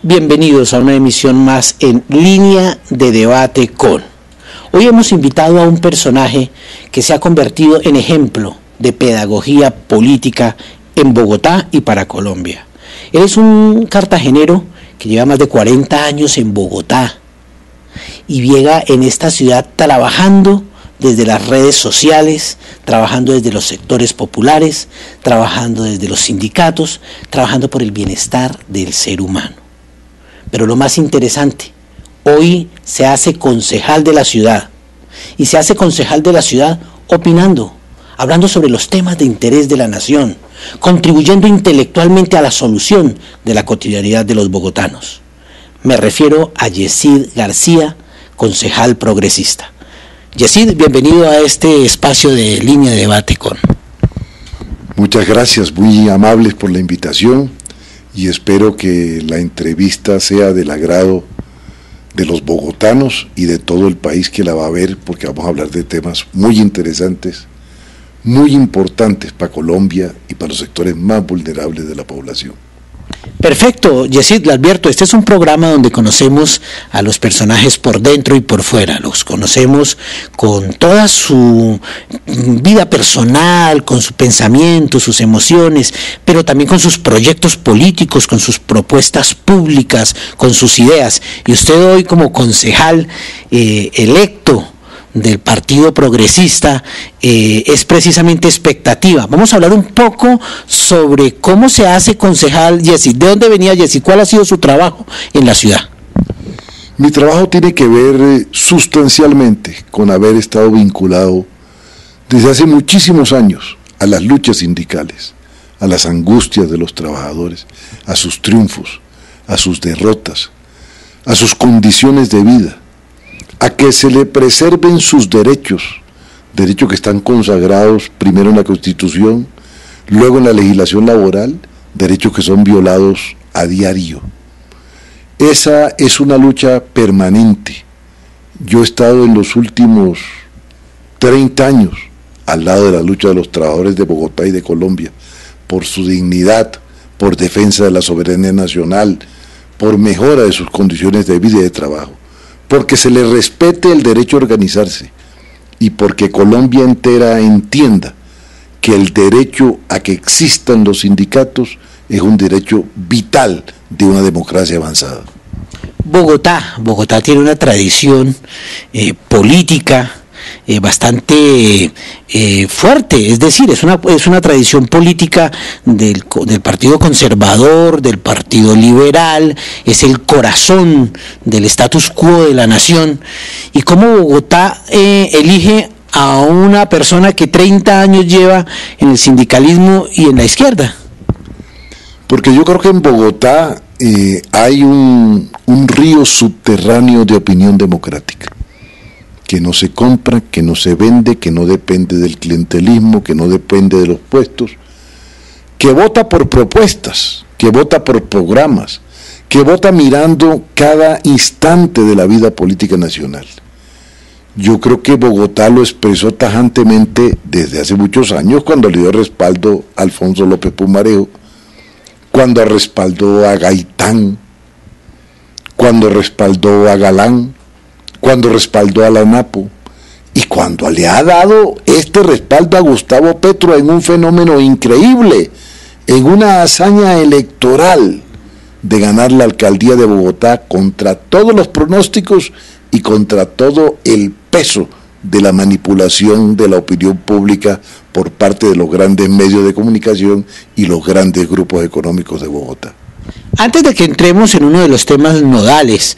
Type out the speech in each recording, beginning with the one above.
Bienvenidos a una emisión más en Línea de Debate con. Hoy hemos invitado a un personaje que se ha convertido en ejemplo de pedagogía política en Bogotá y para Colombia. Él es un cartagenero que lleva más de 40 años en Bogotá y llega en esta ciudad trabajando desde las redes sociales, trabajando desde los sectores populares, trabajando desde los sindicatos, trabajando por el bienestar del ser humano. Pero lo más interesante, hoy se hace concejal de la ciudad, y se hace concejal de la ciudad opinando, hablando sobre los temas de interés de la nación, contribuyendo intelectualmente a la solución de la cotidianidad de los bogotanos. Me refiero a Yesid García, concejal progresista. Yesid, bienvenido a este espacio de Línea de Debate con. Muchas gracias, muy amables por la invitación, y espero que la entrevista sea del agrado de los bogotanos y de todo el país que la va a ver, porque vamos a hablar de temas muy interesantes, muy importantes para Colombia y para los sectores más vulnerables de la población. Perfecto, Yesid, le advierto, este es un programa donde conocemos a los personajes por dentro y por fuera, los conocemos con toda su vida personal, con su pensamiento, sus emociones, pero también con sus proyectos políticos, con sus propuestas públicas, con sus ideas. Y usted hoy como concejal electo del Partido Progresista es precisamente expectativa. Vamos a hablar un poco sobre cómo se hace concejal, Yesid. ¿De dónde venía Yesid? ¿Cuál ha sido su trabajo en la ciudad? Mi trabajo tiene que ver sustancialmente con haber estado vinculado desde hace muchísimos años a las luchas sindicales, a las angustias de los trabajadores, a sus triunfos, a sus derrotas, a sus condiciones de vida, a que se le preserven sus derechos que están consagrados primero en la Constitución, luego en la legislación laboral, derechos que son violados a diario. Esa es una lucha permanente. Yo he estado en los últimos 30 años al lado de la lucha de los trabajadores de Bogotá y de Colombia, por su dignidad, por defensa de la soberanía nacional, por mejora de sus condiciones de vida y de trabajo, porque se le respete el derecho a organizarse y porque Colombia entera entienda que el derecho a que existan los sindicatos es un derecho vital de una democracia avanzada. Bogotá tiene una tradición política bastante fuerte, es decir, es una tradición política del Partido Conservador, del Partido Liberal, es el corazón del status quo de la nación. ¿Y cómo Bogotá elige a una persona que 30 años lleva en el sindicalismo y en la izquierda? Porque yo creo que en Bogotá hay un río subterráneo de opinión democrática, que no se compra, que no se vende, que no depende del clientelismo, que no depende de los puestos, que vota por propuestas, que vota por programas, que vota mirando cada instante de la vida política nacional. Yo creo que Bogotá lo expresó tajantemente desde hace muchos años, cuando le dio respaldo a Alfonso López Pumarejo, cuando respaldó a Gaitán, cuando respaldó a Galán, cuando respaldó a la Napo, y cuando le ha dado este respaldo a Gustavo Petro en un fenómeno increíble, en una hazaña electoral de ganar la alcaldía de Bogotá contra todos los pronósticos y contra todo el peso de la manipulación de la opinión pública por parte de los grandes medios de comunicación y los grandes grupos económicos de Bogotá. Antes de que entremos en uno de los temas nodales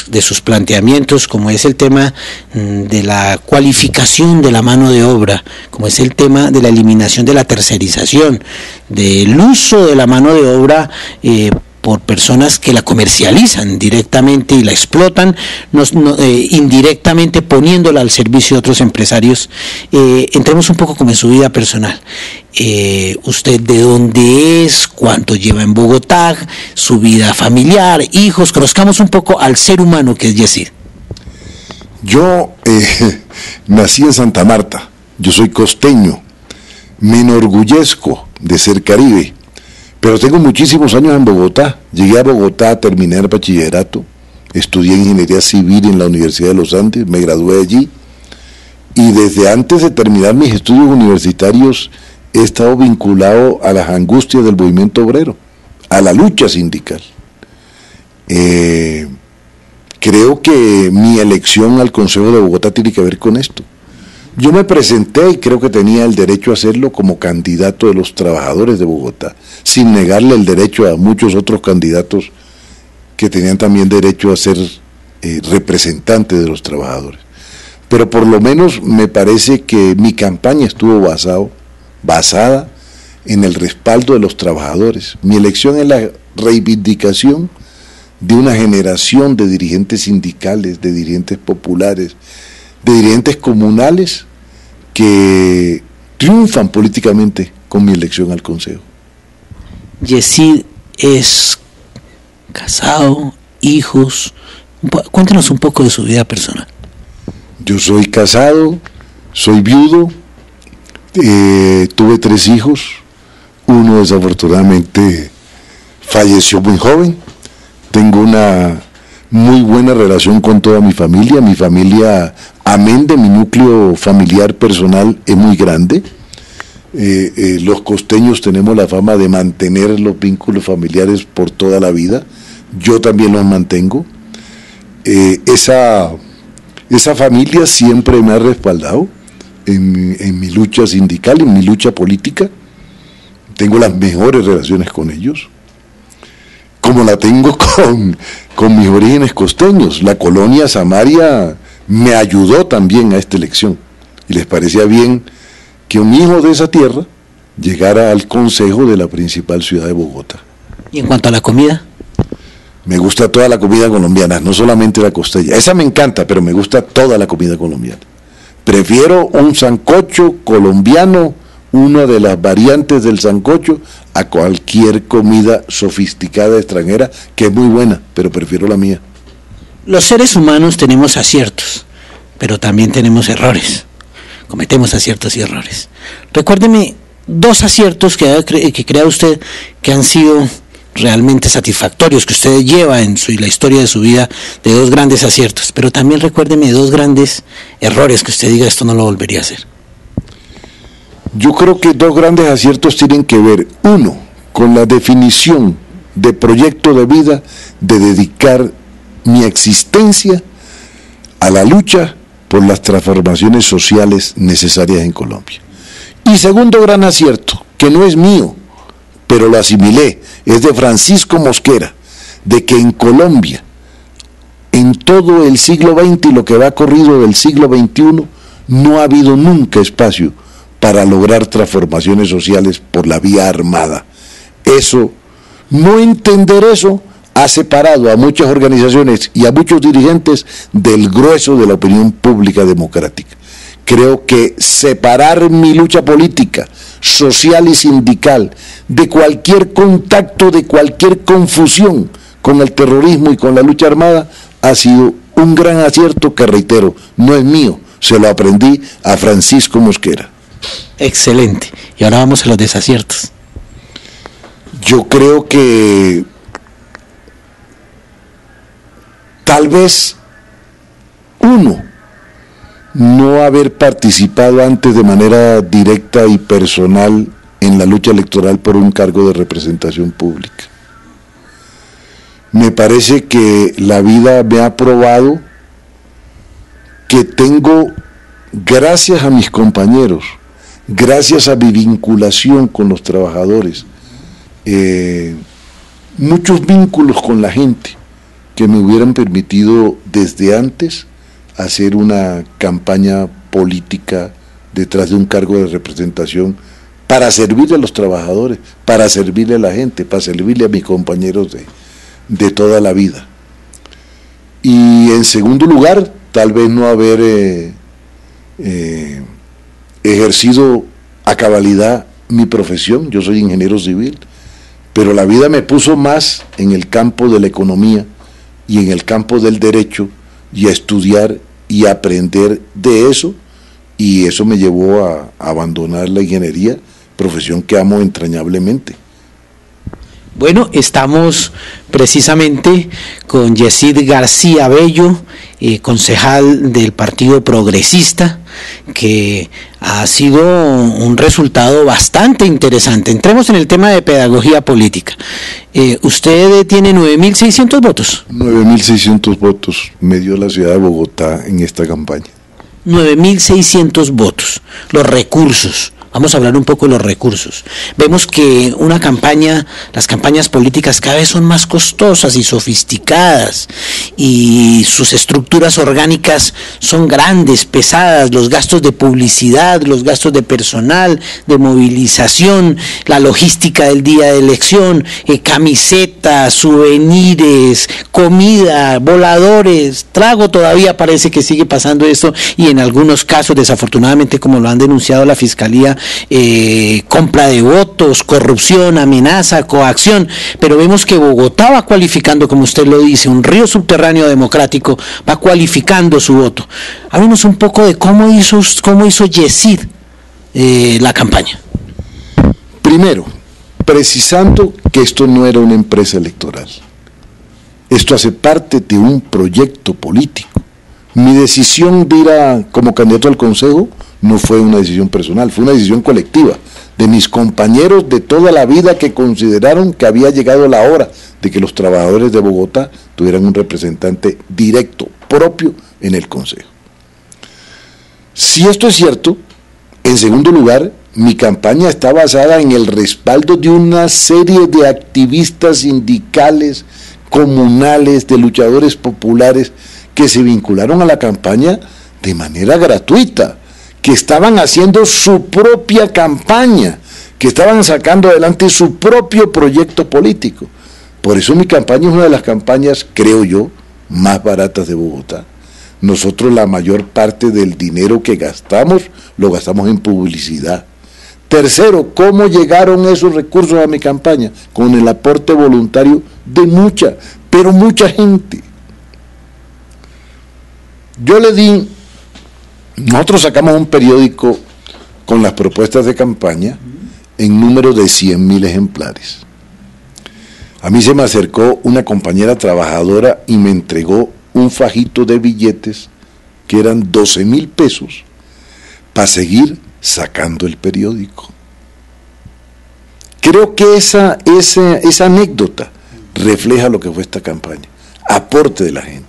de sus planteamientos, como es el tema de la cualificación de la mano de obra, como es el tema de la eliminación de la tercerización, del uso de la mano de obra por personas que la comercializan directamente y la explotan, indirectamente poniéndola al servicio de otros empresarios, entremos un poco como en su vida personal. ¿Usted de dónde es? ¿Cuánto lleva en Bogotá? ¿Su vida familiar? ¿Hijos? Conozcamos un poco al ser humano que es Yesid. Yo nací en Santa Marta, yo soy costeño, me enorgullezco de ser Caribe, Pero tengo muchísimos años en Bogotá. Llegué a Bogotá, terminé el bachillerato, estudié ingeniería civil en la Universidad de los Andes, me gradué allí, y desde antes de terminar mis estudios universitarios he estado vinculado a las angustias del movimiento obrero, a la lucha sindical. Creo que mi elección al Consejo de Bogotá tiene que ver con esto. Yo me presenté y creo que tenía el derecho a hacerlo como candidato de los trabajadores de Bogotá, sin negarle el derecho a muchos otros candidatos que tenían también derecho a ser representantes de los trabajadores. Pero por lo menos me parece que mi campaña estuvo basada en el respaldo de los trabajadores. Mi elección es la reivindicación de una generación de dirigentes sindicales, de dirigentes populares, de dirigentes comunales que triunfan políticamente con mi elección al Consejo. Yesid es casado, hijos. Cuéntanos un poco de su vida personal. Yo soy casado, soy viudo, tuve 3 hijos, uno desafortunadamente falleció muy joven. Tengo una muy buena relación con toda mi familia, amén de mi núcleo familiar personal, es muy grande. Los costeños tenemos la fama de mantener los vínculos familiares por toda la vida, yo también los mantengo. Esa familia siempre me ha respaldado en mi lucha sindical, en mi lucha política. Tengo las mejores relaciones con ellos, como la tengo con mis orígenes costeños. La colonia Samaria me ayudó también a esta elección, y les parecía bien que un hijo de esa tierra llegara al consejo de la principal ciudad de Bogotá. ¿Y en cuanto a la comida? Me gusta toda la comida colombiana, no solamente la costeña. Esa me encanta, pero me gusta toda la comida colombiana. Prefiero un sancocho colombiano, una de las variantes del sancocho, a cualquier comida sofisticada extranjera, que es muy buena, pero prefiero la mía. Los seres humanos tenemos aciertos, pero también tenemos errores. Cometemos aciertos y errores. Recuérdeme 2 aciertos que crea usted que han sido realmente satisfactorios, que usted lleva en la historia de su vida, de 2 grandes aciertos, pero también recuérdeme 2 grandes errores que usted diga, esto no lo volvería a hacer. Yo creo que 2 grandes aciertos tienen que ver, uno, con la definición de proyecto de vida, de dedicar mi existencia a la lucha por las transformaciones sociales necesarias en Colombia. Y segundo gran acierto, que no es mío, pero lo asimilé, es de Francisco Mosquera, de que en Colombia, en todo el siglo XX y lo que va corrido del siglo XXI, no ha habido nunca espacio para lograr transformaciones sociales por la vía armada. No entender eso ha separado a muchas organizaciones y a muchos dirigentes del grueso de la opinión pública democrática. Creo que separar mi lucha política, social y sindical de cualquier contacto, de cualquier confusión con el terrorismo y con la lucha armada ha sido un gran acierto que, reitero, no es mío, se lo aprendí a Francisco Mosquera. Excelente. Y ahora vamos a los desaciertos. Yo creo que tal vez no haber participado antes de manera directa y personal en la lucha electoral por un cargo de representación pública. Me parece que la vida me ha probado que tengo, gracias a mis compañeros, gracias a mi vinculación con los trabajadores, muchos vínculos con la gente que me hubieran permitido desde antes hacer una campaña política detrás de un cargo de representación para servirle a los trabajadores, para servirle a la gente, para servirle a mis compañeros de toda la vida. Y en segundo lugar, tal vez no haber ejercido a cabalidad mi profesión. Yo soy ingeniero civil, pero la vida me puso más en el campo de la economía y en el campo del derecho, y a estudiar y a aprender de eso, y eso me llevó a abandonar la ingeniería, profesión que amo entrañablemente. Bueno, estamos precisamente con Yesid García Bello, concejal del Partido Progresista, que ha sido un resultado bastante interesante. Entremos en el tema de pedagogía política. Usted tiene 9.600 votos. 9.600 votos me dio la ciudad de Bogotá en esta campaña. 9.600 votos. Los recursos. Vamos a hablar un poco de los recursos. Vemos que las campañas políticas cada vez son más costosas y sofisticadas, y sus estructuras orgánicas son grandes, pesadas, los gastos de publicidad, los gastos de personal, de movilización, la logística del día de elección, camisetas, souvenirs, comida, voladores, trago, todavía parece que sigue pasando esto, y en algunos casos, desafortunadamente, como lo han denunciado la Fiscalía, compra de votos, corrupción, amenaza, coacción, pero vemos que Bogotá va cualificando, como usted lo dice, un río subterráneo democrático, va cualificando su voto. Háblenos un poco de cómo hizo Yesid la campaña. Primero, precisando que esto no era una empresa electoral, esto hace parte de un proyecto político. Mi decisión de ir como candidato al Consejo no fue una decisión personal, fue una decisión colectiva, de mis compañeros de toda la vida, que consideraron que había llegado la hora de que los trabajadores de Bogotá tuvieran un representante directo, propio, en el Consejo. Si esto es cierto, en segundo lugar, mi campaña está basada en el respaldo de una serie de activistas sindicales, comunales, de luchadores populares, que se vincularon a la campaña de manera gratuita, que estaban haciendo su propia campaña, que estaban sacando adelante su propio proyecto político. Por eso mi campaña es una de las campañas, creo yo, más baratas de Bogotá. Nosotros la mayor parte del dinero que gastamos, lo gastamos en publicidad. Tercero, ¿cómo llegaron esos recursos a mi campaña? Con el aporte voluntario de mucha gente. Nosotros sacamos un periódico con las propuestas de campaña en número de 100.000 ejemplares. A mí se me acercó una compañera trabajadora y me entregó un fajito de billetes que eran 12.000 pesos para seguir sacando el periódico. Creo que esa anécdota refleja lo que fue esta campaña, aporte de la gente.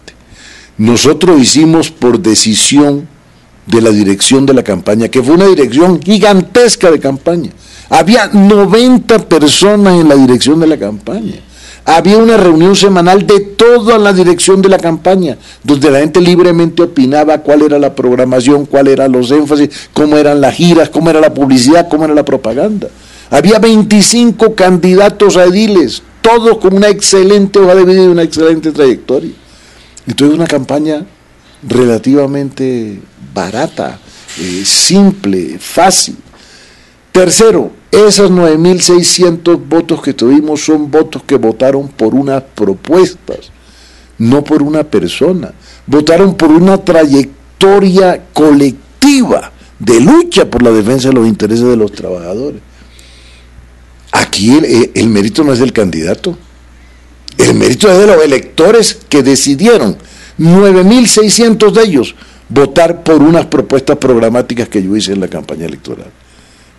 Nosotros hicimos por decisión de la dirección de la campaña, que fue una dirección gigantesca de campaña. Había 90 personas en la dirección de la campaña. Había una reunión semanal de toda la dirección de la campaña, donde la gente libremente opinaba cuál era la programación, cuál eran los énfasis, cómo eran las giras, cómo era la publicidad, cómo era la propaganda. Había 25 candidatos a ediles, todos con una excelente hoja de vida y una excelente trayectoria. Entonces, una campaña relativamente barata, simple, fácil. Tercero, esos 9.600 votos que tuvimos son votos que votaron por unas propuestas, no por una persona. Votaron por una trayectoria colectiva de lucha por la defensa de los intereses de los trabajadores. Aquí el mérito no es del candidato, el mérito es de los electores que decidieron, 9.600 de ellos, votar por unas propuestas programáticas que yo hice en la campaña electoral.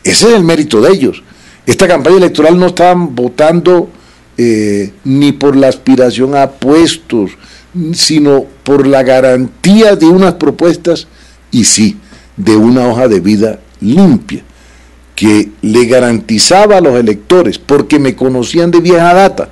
Ese es el mérito de ellos. Esta campaña electoral no estaban votando ni por la aspiración a puestos, sino por la garantía de unas propuestas, y sí, de una hoja de vida limpia, que le garantizaba a los electores, porque me conocían de vieja data,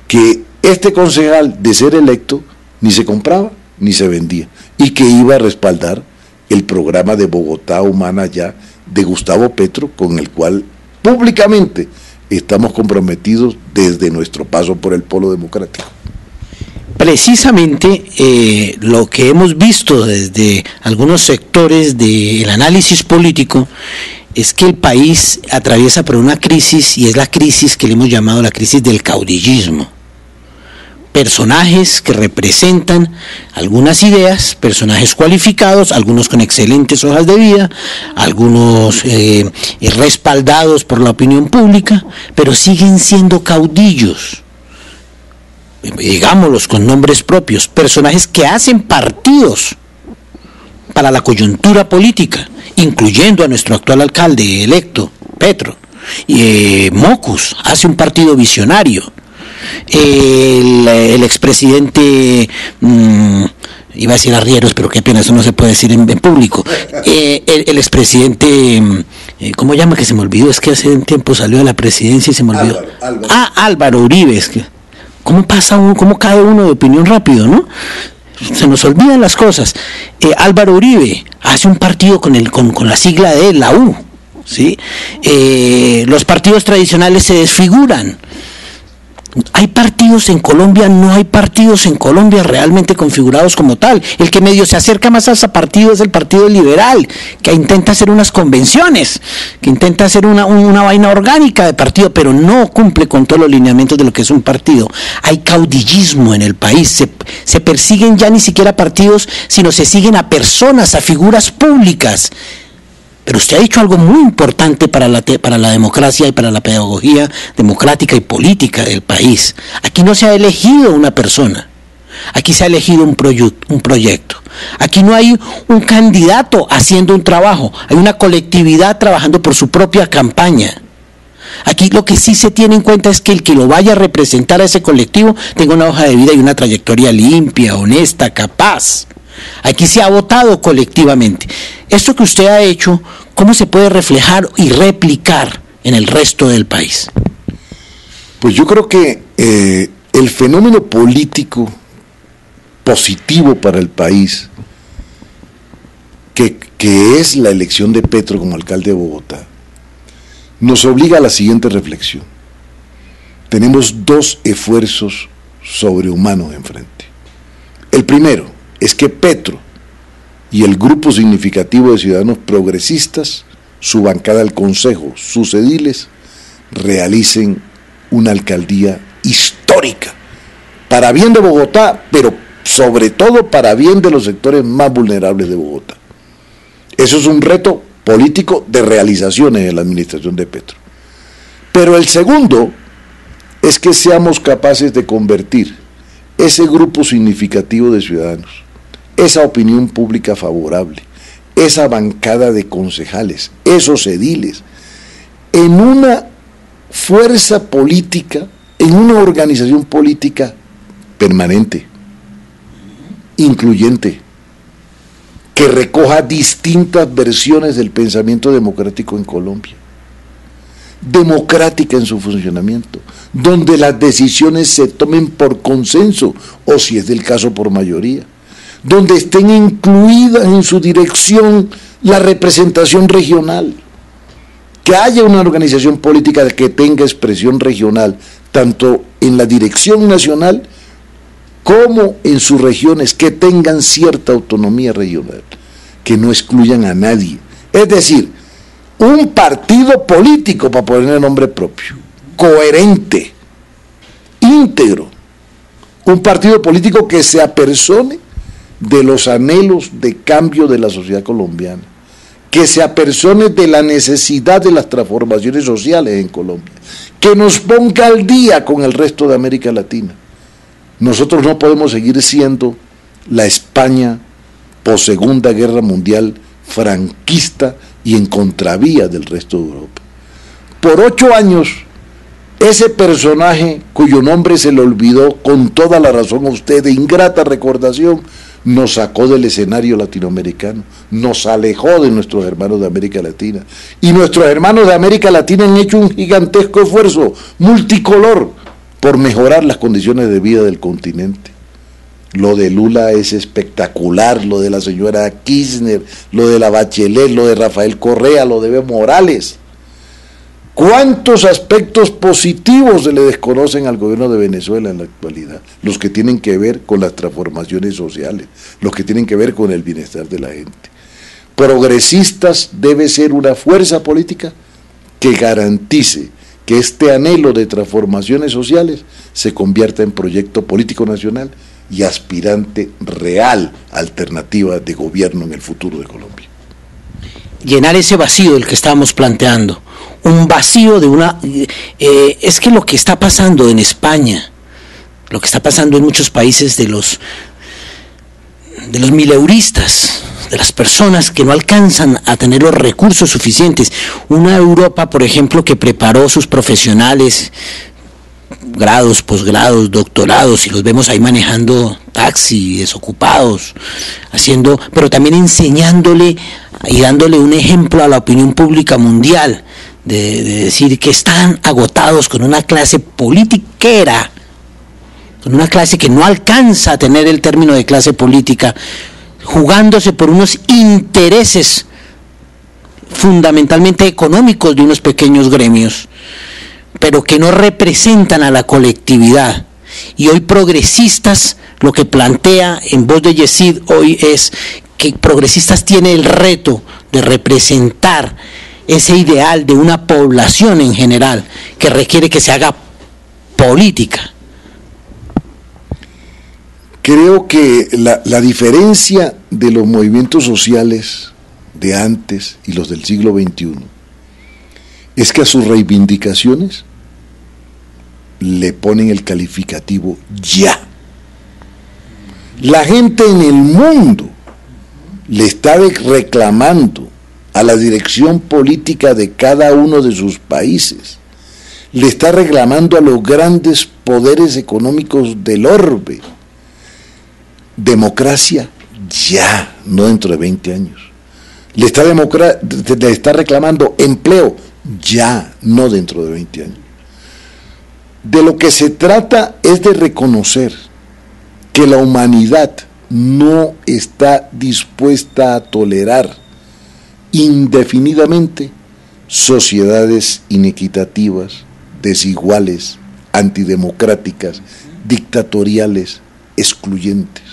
que este concejal, de ser electo, ni se compraba ni se vendía, y que iba a respaldar el programa de Bogotá Humana Ya de Gustavo Petro, con el cual públicamente estamos comprometidos desde nuestro paso por el Polo Democrático. Precisamente lo que hemos visto desde algunos sectores del análisis político es que el país atraviesa por una crisis, y es la crisis que le hemos llamado la crisis del caudillismo, personajes que representan algunas ideas, personajes cualificados, algunos con excelentes hojas de vida, algunos respaldados por la opinión pública, pero siguen siendo caudillos, digámoslos con nombres propios, personajes que hacen partidos para la coyuntura política, incluyendo a nuestro actual alcalde electo, Petro. Mocus hace un partido visionario. El expresidente, iba a decir Arrieros, pero qué pena, eso no se puede decir en público. El expresidente, ¿cómo llama? Que se me olvidó, es que hace un tiempo salió de la presidencia y se me olvidó. Álvaro Uribe. Es que, ¿cómo pasa uno, cómo cae uno de opinión rápido, no? Se nos olvidan las cosas. Álvaro Uribe hace un partido con la sigla de la U, ¿sí? Los partidos tradicionales se desfiguran. ¿Hay partidos en Colombia? No hay partidos en Colombia realmente configurados como tal. El que medio se acerca más a ese partido es el Partido Liberal, que intenta hacer unas convenciones, que intenta hacer una vaina orgánica de partido, pero no cumple con todos los lineamientos de lo que es un partido. Hay caudillismo en el país, se persiguen ya ni siquiera partidos, sino se siguen a personas, a figuras públicas. Pero usted ha dicho algo muy importante para la democracia y para la pedagogía democrática y política del país. Aquí no se ha elegido una persona, aquí se ha elegido un proyecto. Aquí no hay un candidato haciendo un trabajo, hay una colectividad trabajando por su propia campaña. Aquí lo que sí se tiene en cuenta es que el que lo vaya a representar a ese colectivo tenga una hoja de vida y una trayectoria limpia, honesta, capaz. Aquí se ha votado colectivamente. Esto que usted ha hecho, ¿cómo se puede reflejar y replicar en el resto del país? Pues yo creo que el fenómeno político positivo para el país, que es la elección de Petro como alcalde de Bogotá, nos obliga a la siguiente reflexión. Tenemos dos esfuerzos sobrehumanos enfrente. El primero es que Petro y el grupo significativo de ciudadanos progresistas, su bancada del Consejo, sus ediles, realicen una alcaldía histórica, para bien de Bogotá, pero sobre todo para bien de los sectores más vulnerables de Bogotá. Eso es un reto político de realizaciones en la administración de Petro. Pero el segundo es que seamos capaces de convertir ese grupo significativo de ciudadanos, esa opinión pública favorable, esa bancada de concejales, esos ediles, en una fuerza política, en una organización política permanente, incluyente, que recoja distintas versiones del pensamiento democrático en Colombia, democrática en su funcionamiento, donde las decisiones se tomen por consenso, o si es del caso por mayoría, donde estén incluidas en su dirección la representación regional, que haya una organización política que tenga expresión regional, tanto en la dirección nacional como en sus regiones, que tengan cierta autonomía regional, que no excluyan a nadie. Es decir, un partido político, para poner nombre propio, coherente, íntegro, un partido político que se apersone de los anhelos de cambio de la sociedad colombiana, que se apersone de la necesidad de las transformaciones sociales en Colombia, que nos ponga al día con el resto de América Latina. Nosotros no podemos seguir siendo la España post Segunda Guerra Mundial franquista y en contravía del resto de Europa. Por 8 años, ese personaje cuyo nombre se le olvidó con toda la razón a usted, de ingrata recordación, nos sacó del escenario latinoamericano, nos alejó de nuestros hermanos de América Latina. Y nuestros hermanos de América Latina han hecho un gigantesco esfuerzo multicolor por mejorar las condiciones de vida del continente. Lo de Lula es espectacular, lo de la señora Kirchner, lo de la Bachelet, lo de Rafael Correa, lo de Evo Morales. ¿Cuántos aspectos positivos se le desconocen al gobierno de Venezuela en la actualidad? Los que tienen que ver con las transformaciones sociales, los que tienen que ver con el bienestar de la gente. Progresistas debe ser una fuerza política que garantice que este anhelo de transformaciones sociales se convierta en proyecto político nacional y aspirante real alternativa de gobierno en el futuro de Colombia. Llenar ese vacío del que estábamos planteando, un vacío de una... es que lo que está pasando en España, lo que está pasando en muchos países de los mileuristas, de las personas que no alcanzan a tener los recursos suficientes, una Europa, por ejemplo, que preparó sus profesionales, grados, posgrados, doctorados, y los vemos ahí manejando taxi, desocupados, pero también enseñándole y dándole un ejemplo a la opinión pública mundial, de decir que están agotados con una clase politiquera, con una clase que no alcanza a tener el término de clase política, jugándose por unos intereses fundamentalmente económicos de unos pequeños gremios, pero que no representan a la colectividad. Y hoy Progresistas lo que plantea en voz de Yesid hoy es que Progresistas tiene el reto de representar ese ideal de una población en general que requiere que se haga política. Creo que la diferencia de los movimientos sociales de antes y los del siglo XXI es que a sus reivindicaciones le ponen el calificativo ya. La gente en el mundo le está reclamando a la dirección política de cada uno de sus países, le está reclamando a los grandes poderes económicos del orbe, democracia ya, no dentro de 20 años. Le está reclamando empleo ya, no dentro de 20 años. De lo que se trata es de reconocer que la humanidad no está dispuesta a tolerar indefinidamente sociedades inequitativas, desiguales, antidemocráticas, dictatoriales, excluyentes.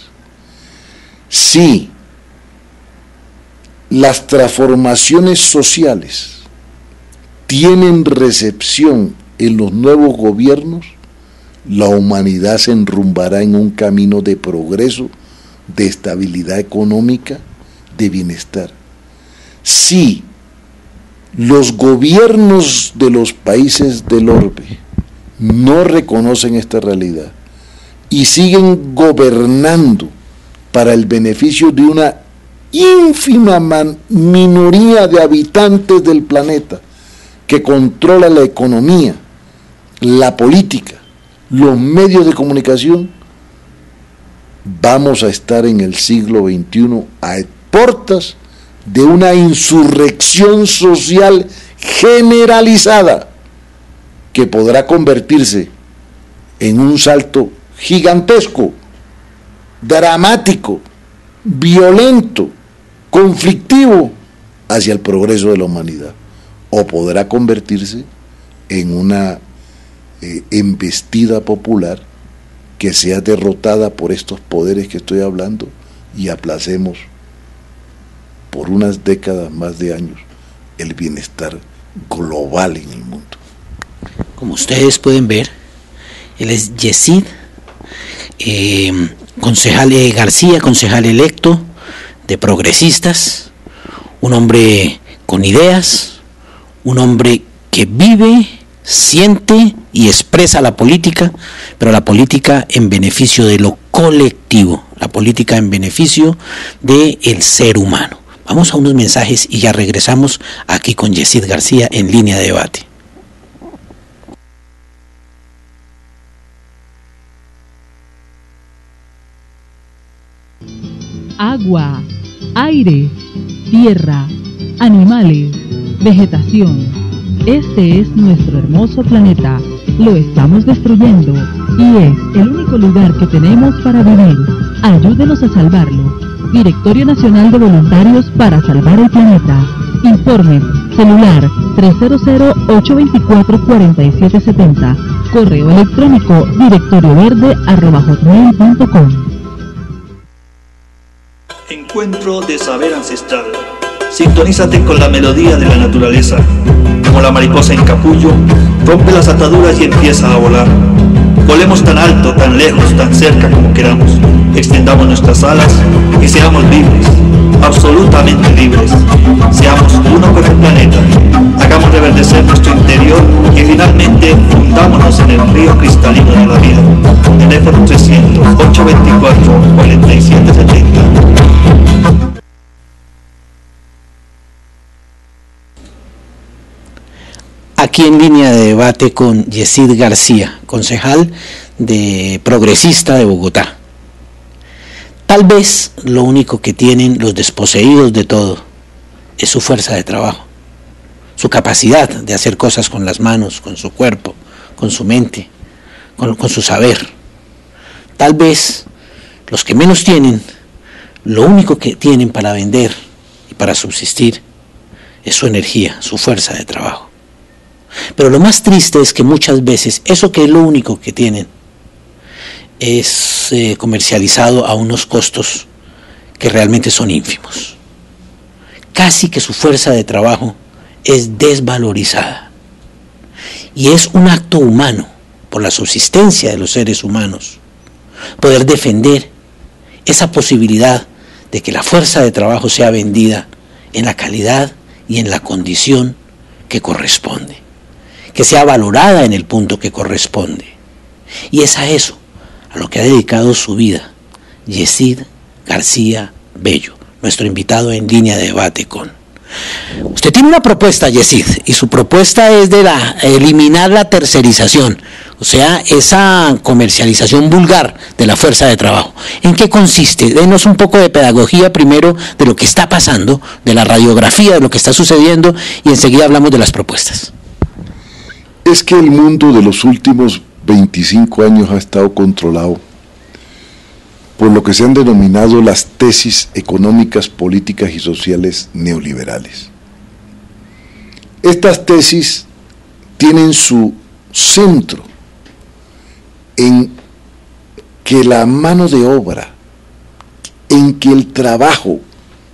Si las transformaciones sociales tienen recepción en los nuevos gobiernos, la humanidad se enrumbará en un camino de progreso, de estabilidad económica, de bienestar. Si los gobiernos de los países del orbe no reconocen esta realidad y siguen gobernando para el beneficio de una ínfima minoría de habitantes del planeta que controla la economía, la política, los medios de comunicación, vamos a estar en el siglo XXI a puertas de una insurrección social generalizada que podrá convertirse en un salto gigantesco, dramático, violento, conflictivo hacia el progreso de la humanidad, o podrá convertirse en una embestida popular que sea derrotada por estos poderes que estoy hablando y aplacemos por unas décadas más de años el bienestar global en el mundo. Como ustedes pueden ver, él es Yesid concejal García, concejal electo de Progresistas, un hombre con ideas, un hombre que vive, siente y expresa la política, pero la política en beneficio de lo colectivo, la política en beneficio del ser humano. Vamos a unos mensajes y ya regresamos aquí con Yesid García en Línea de Debate. Agua, aire, tierra, animales, vegetación. Este es nuestro hermoso planeta. Lo estamos destruyendo y es el único lugar que tenemos para vivir. Ayúdenos a salvarlo. Directorio Nacional de Voluntarios para Salvar el Planeta. Informe celular 300-824-4770. Correo electrónico directorioverde@hotmail.com. Encuentro de saber ancestral. Sintonízate con la melodía de la naturaleza. Como la mariposa en capullo, rompe las ataduras y empieza a volar. Volemos tan alto, tan lejos, tan cerca como queramos. Extendamos nuestras alas y seamos libres, absolutamente libres. Seamos uno con el planeta. Hagamos reverdecer nuestro interior y finalmente fundámonos en el río cristalino de la vida. Teléfono 300-824-4770. Aquí en línea de debate con Yesid García, concejal de Progresista de Bogotá. Tal vez lo único que tienen los desposeídos de todo es su fuerza de trabajo, su capacidad de hacer cosas con las manos, con su cuerpo, con su mente, con su saber. Tal vez los que menos tienen, lo único que tienen para vender y para subsistir es su energía, su fuerza de trabajo. Pero lo más triste es que muchas veces eso que es lo único que tienen es comercializado a unos costos que realmente son ínfimos. Casi que su fuerza de trabajo es desvalorizada. Y es un acto humano, por la subsistencia de los seres humanos, poder defender esa posibilidad de que la fuerza de trabajo sea vendida en la calidad y en la condición que corresponde, que sea valorada en el punto que corresponde. Y es a eso a lo que ha dedicado su vida Yesid García Bello, nuestro invitado en línea de debate con. Usted tiene una propuesta, Yesid, y su propuesta es de eliminar la tercerización, o sea, esa comercialización vulgar de la fuerza de trabajo. ¿En qué consiste? Denos un poco de pedagogía primero de lo que está pasando, de la radiografía de lo que está sucediendo, y enseguida hablamos de las propuestas. Es que el mundo de los últimos 25 años ha estado controlado por lo que se han denominado las tesis económicas, políticas y sociales neoliberales. Estas tesis tienen su centro en que la mano de obra, en que el trabajo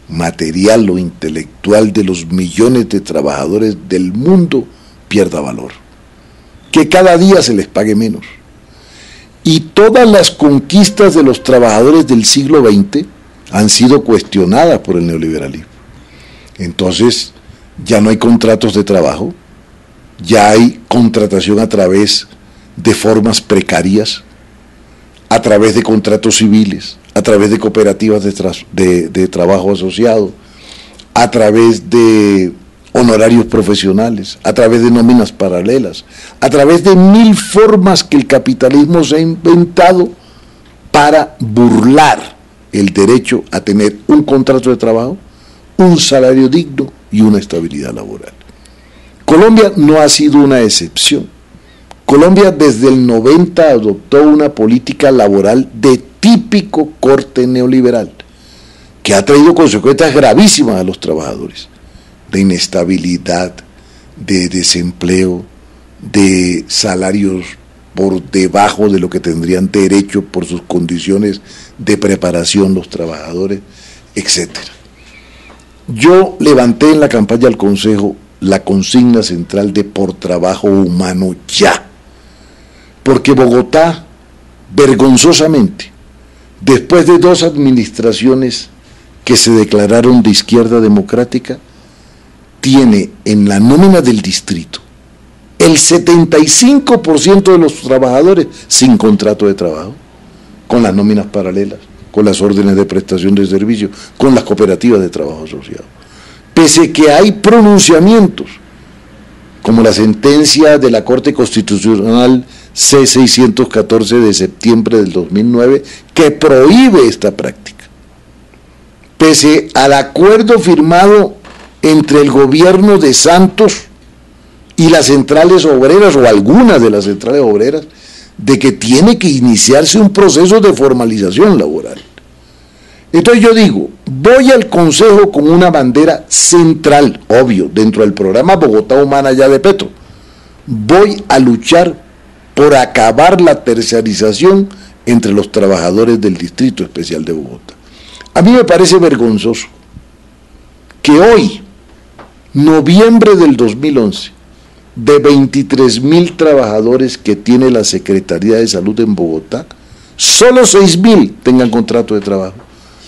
material o intelectual de los millones de trabajadores del mundo pierda valor, que cada día se les pague menos. Y todas las conquistas de los trabajadores del siglo XX han sido cuestionadas por el neoliberalismo. Entonces, ya no hay contratos de trabajo, ya hay contratación a través de formas precarias, a través de contratos civiles, a través de cooperativas de trabajo asociado, a través de honorarios profesionales, a través de nóminas paralelas, a través de 1000 formas que el capitalismo se ha inventado para burlar el derecho a tener un contrato de trabajo, un salario digno y una estabilidad laboral. Colombia no ha sido una excepción. Colombia desde el 90 adoptó una política laboral de típico corte neoliberal, que ha traído consecuencias gravísimas a los trabajadores, de inestabilidad, de desempleo, de salarios por debajo de lo que tendrían derecho por sus condiciones de preparación los trabajadores, etc. Yo levanté en la campaña al Consejo la consigna central de por trabajo humano ya, porque Bogotá, vergonzosamente, después de 2 administraciones que se declararon de izquierda democrática, tiene en la nómina del distrito el 75% de los trabajadores sin contrato de trabajo, con las nóminas paralelas, con las órdenes de prestación de servicios, con las cooperativas de trabajo asociado. Pese que hay pronunciamientos, como la sentencia de la Corte Constitucional C-614 de septiembre del 2009, que prohíbe esta práctica. Pese al acuerdo firmado entre el gobierno de Santos y las centrales obreras, o algunas de las centrales obreras, de que tiene que iniciarse un proceso de formalización laboral. Entonces yo digo, voy al Consejo con una bandera central, obvio, dentro del programa Bogotá Humana ya de Petro. Voy a luchar por acabar la terciarización entre los trabajadores del Distrito Especial de Bogotá. A mí me parece vergonzoso que hoy, noviembre del 2011, de 23.000 trabajadores que tiene la Secretaría de Salud en Bogotá, solo 6.000 tengan contrato de trabajo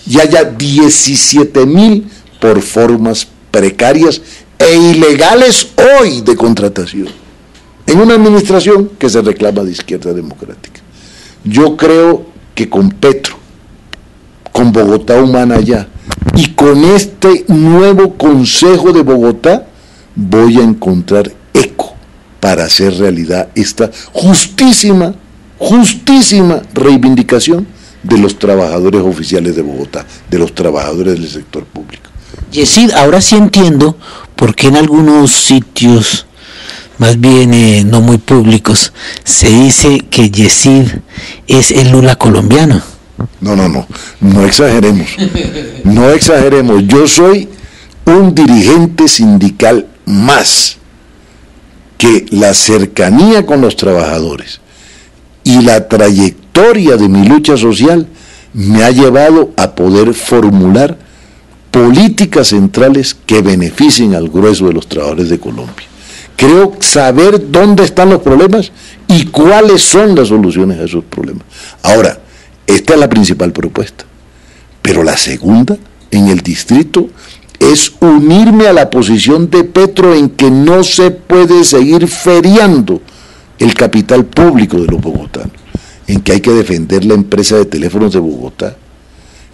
y haya 17.000 por formas precarias e ilegales hoy de contratación, en una administración que se reclama de izquierda democrática. Yo creo que con Petro, con Bogotá Humana ya, y con este nuevo Consejo de Bogotá, voy a encontrar eco para hacer realidad esta justísima reivindicación de los trabajadores oficiales de Bogotá, de los trabajadores del sector público. Yesid, ahora sí entiendo por qué en algunos sitios, más bien no muy públicos, se dice que Yesid es el Lula colombiano. No exageremos, no exageremos. Yo soy un dirigente sindical más, que la cercanía con los trabajadores y la trayectoria de mi lucha social me ha llevado a poder formular políticas centrales que beneficien al grueso de los trabajadores de Colombia. Creo saber dónde están los problemas y cuáles son las soluciones a esos problemas. Ahora, esta es la principal propuesta, pero la segunda, en el distrito, es unirme a la posición de Petro en que no se puede seguir feriando el capital público de los bogotanos, en que hay que defender la empresa de teléfonos de Bogotá,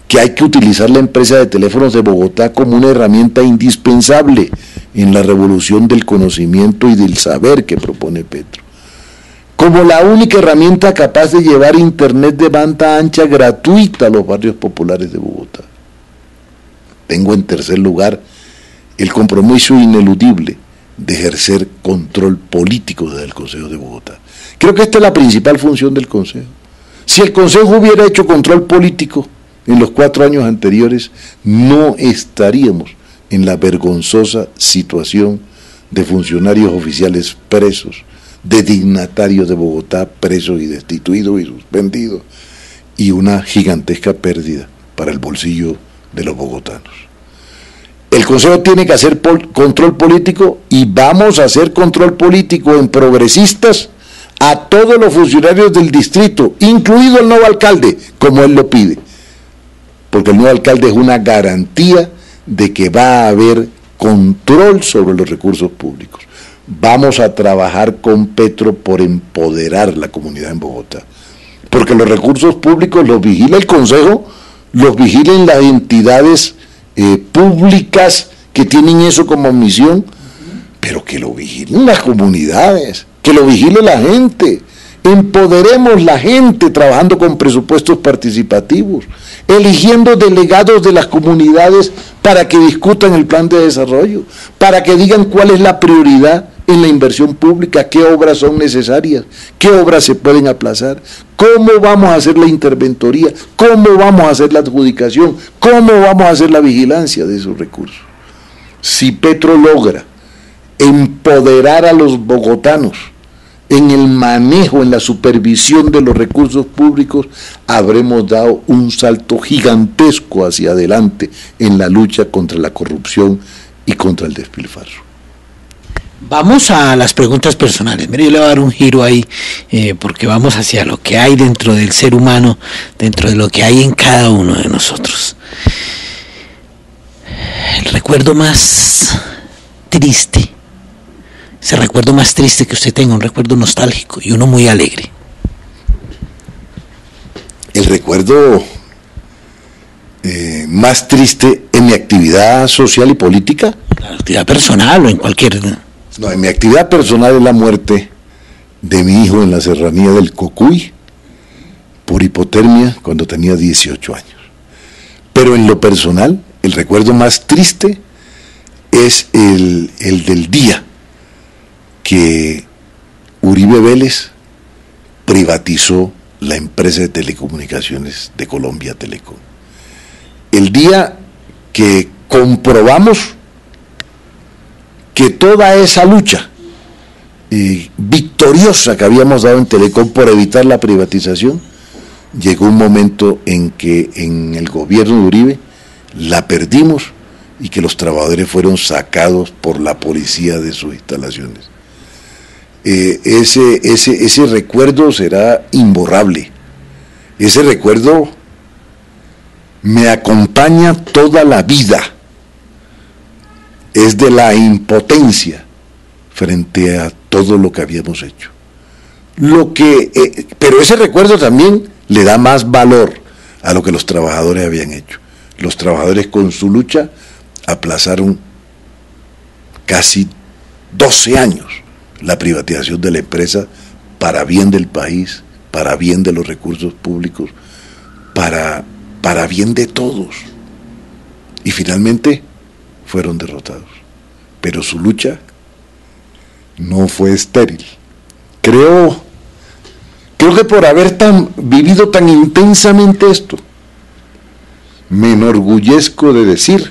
que hay que utilizar la empresa de teléfonos de Bogotá como una herramienta indispensable en la revolución del conocimiento y del saber que propone Petro, como la única herramienta capaz de llevar internet de banda ancha gratuita a los barrios populares de Bogotá. Tengo en tercer lugar el compromiso ineludible de ejercer control político desde el Consejo de Bogotá. Creo que esta es la principal función del Consejo. Si el Consejo hubiera hecho control político en los 4 años anteriores, no estaríamos en la vergonzosa situación de funcionarios oficiales presos, de dignatarios de Bogotá presos y destituidos y suspendidos, y una gigantesca pérdida para el bolsillo de los bogotanos. El Consejo tiene que hacer control político, y vamos a hacer control político en progresistas a todos los funcionarios del distrito, incluido el nuevo alcalde, como él lo pide, porque el nuevo alcalde es una garantía de que va a haber control sobre los recursos públicos. Vamos a trabajar con Petro por empoderar la comunidad en Bogotá, porque los recursos públicos los vigila el Consejo, los vigilen las entidades públicas que tienen eso como misión, pero que lo vigilen las comunidades, que lo vigile la gente. Empoderemos la gente trabajando con presupuestos participativos, eligiendo delegados de las comunidades para que discutan el plan de desarrollo, para que digan cuál es la prioridad en la inversión pública, qué obras son necesarias, qué obras se pueden aplazar, cómo vamos a hacer la interventoría, cómo vamos a hacer la adjudicación, cómo vamos a hacer la vigilancia de esos recursos. Si Petro logra empoderar a los bogotanos en el manejo, en la supervisión de los recursos públicos, habremos dado un salto gigantesco hacia adelante en la lucha contra la corrupción y contra el despilfarro. Vamos a las preguntas personales. Mire, yo le voy a dar un giro ahí, porque vamos hacia lo que hay dentro del ser humano, dentro de lo que hay en cada uno de nosotros. El recuerdo más triste, ese recuerdo más triste que usted tenga, un recuerdo nostálgico y uno muy alegre. El recuerdo más triste en mi actividad social y política. La actividad personal o en cualquier... No, en mi actividad personal es la muerte de mi hijo en la serranía del Cocuy por hipotermia cuando tenía 18 años. Pero en lo personal, el recuerdo más triste es el del día que Uribe Vélez privatizó la empresa de telecomunicaciones de Colombia Telecom. El día que comprobamos que toda esa lucha victoriosa que habíamos dado en Telecom por evitar la privatización, llegó un momento en que en el gobierno de Uribe la perdimos y que los trabajadores fueron sacados por la policía de sus instalaciones. Ese recuerdo será imborrable. Ese recuerdo me acompaña toda la vida. Es de la impotencia frente a todo lo que habíamos hecho. Pero ese recuerdo también le da más valor a lo que los trabajadores habían hecho. Los trabajadores con su lucha aplazaron casi 12 años la privatización de la empresa para bien del país, para bien de los recursos públicos, para bien de todos. Y finalmente fueron derrotados. Pero su lucha no fue estéril. Creo que por haber vivido tan intensamente esto, me enorgullezco de decir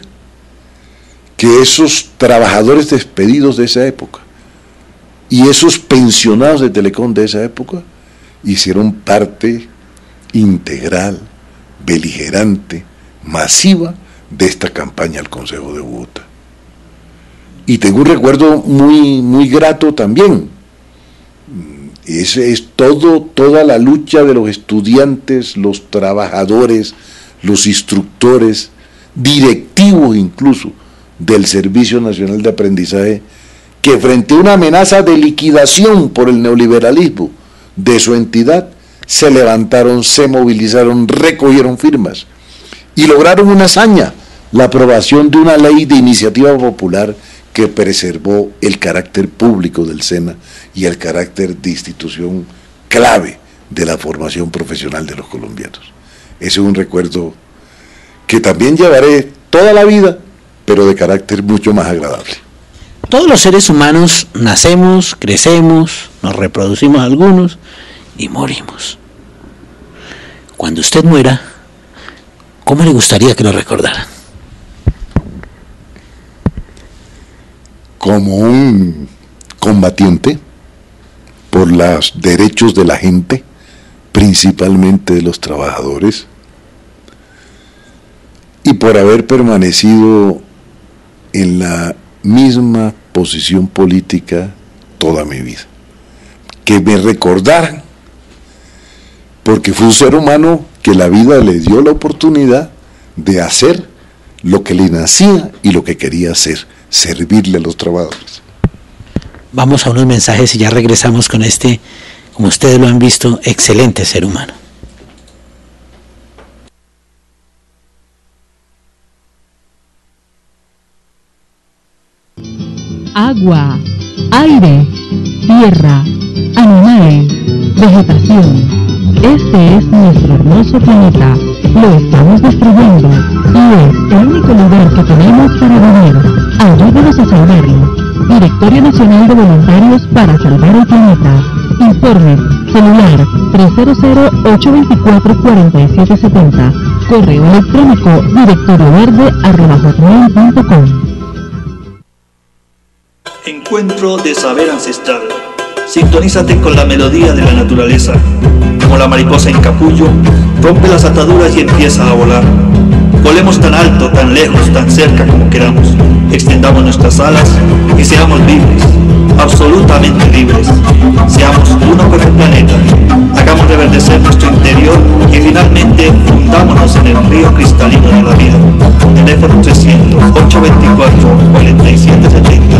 que esos trabajadores despedidos de esa época y esos pensionados de Telecom de esa época hicieron parte integral, beligerante, masiva de esta campaña al Consejo de Bogotá. Y tengo un recuerdo muy, muy grato también. Es toda la lucha de los estudiantes, los trabajadores, los instructores, directivos incluso del Servicio Nacional de Aprendizaje, que frente a una amenaza de liquidación por el neoliberalismo de su entidad, se levantaron, se movilizaron, recogieron firmas y lograron una hazaña, la aprobación de una ley de iniciativa popular que preservó el carácter público del SENA y el carácter de institución clave de la formación profesional de los colombianos. Ese es un recuerdo que también llevaré toda la vida, pero de carácter mucho más agradable. Todos los seres humanos nacemos, crecemos, nos reproducimos algunos y morimos. Cuando usted muera, ¿cómo le gustaría que lo recordaran? Como un combatiente por los derechos de la gente, principalmente de los trabajadores, y por haber permanecido en la misma posición política toda mi vida. Que me recordaran, porque fue un ser humano que la vida le dio la oportunidad de hacer lo que le nacía y lo que quería hacer, servirle a los trabajadores. Vamos a unos mensajes y ya regresamos con este, como ustedes lo han visto, excelente ser humano. Agua, aire, tierra, animales, vegetación. Este es nuestro hermoso planeta. Lo estamos destruyendo y es el único lugar que tenemos para vivir. Ayúdenos a salvarlo. Directorio Nacional de Voluntarios para Salvar el Planeta. Informes: celular 300-824-4770. Correo electrónico directorioverde@hotmail.com. Encuentro de saber ancestral. Sintonízate con la melodía de la naturaleza. Como la mariposa en capullo, rompe las ataduras y empieza a volar. Volemos tan alto, tan lejos, tan cerca como queramos. Extendamos nuestras alas y seamos libres, absolutamente libres. Seamos uno con el planeta. Hagamos reverdecer nuestro interior y finalmente fundámonos en el río cristalino de la vida. Teléfono 300-824-4770.